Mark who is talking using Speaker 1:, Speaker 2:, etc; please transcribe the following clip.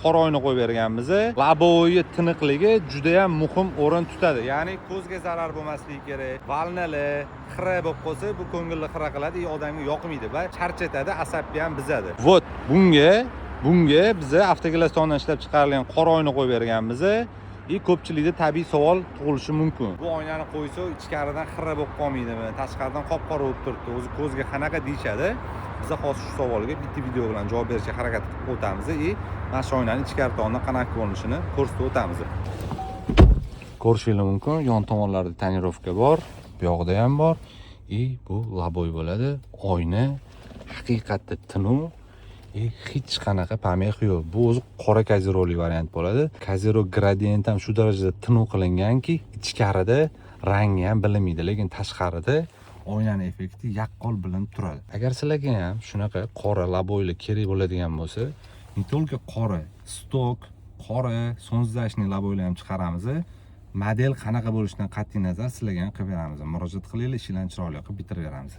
Speaker 1: qora oyna qo'yib berganmiz. Laboyi tiniqligi juda ham muhim o'rin tutadi. Ya'ni ko'zga zarar bo'lmasligi kerak. Valnali, xira bo'lib qolsa, bu ko'ngilni xira qiladi, odamga yoqmaydi va charchatadi, asabni ham bizadi. Vot, bunga biz avtoglastonidan ishlab chiqarilgan qora oyna qo'yib berganmiz. Ko'pchilikda tabiiy savol tug'ilishi mumkin. Bu oynani qo'ysa, ichkaridan xira bo'lib qolmaydimi? Tashqaridan qop-qora bo'lib turibdi. O'zi ko'zga qanaqa deyshadi? Biz hozir shu savolga bitta video bilan javob berishga harakat qilib o'tamiz. Mana shu oynaning ichkari tomonidan qanaqa ko'rinishini ko'rsatib o'tamiz. Ko'rishingiz mumkin, yon tomonlarda tonirovka bor, bu yoqda ham bor. Bu laboy bo'ladi. Oyna haqiqatda tiniq. Hech qanaqa pomeh yo'q. Bu o'zi qora kaziroli variant bo'ladi. Kaziro gradient ham shu darajada tiniq qilinganki, ichkarida rangi ham bilinmaydi, lekin tashqarida oynaning effekti yaqqol bilinib turadi. Agar sizlarga ham shunaqa qora laboylar kerak bo'ladigan bo'lsa, не только qora, stok, qora, sonzashniy laboylar ham chiqaramiz. Model qanaqa bo'lishidan qat'iy nazar sizlarga ham qilib beramiz. Murojaat qilinglar, ishlarni chiroyli qilib bitirib beramiz.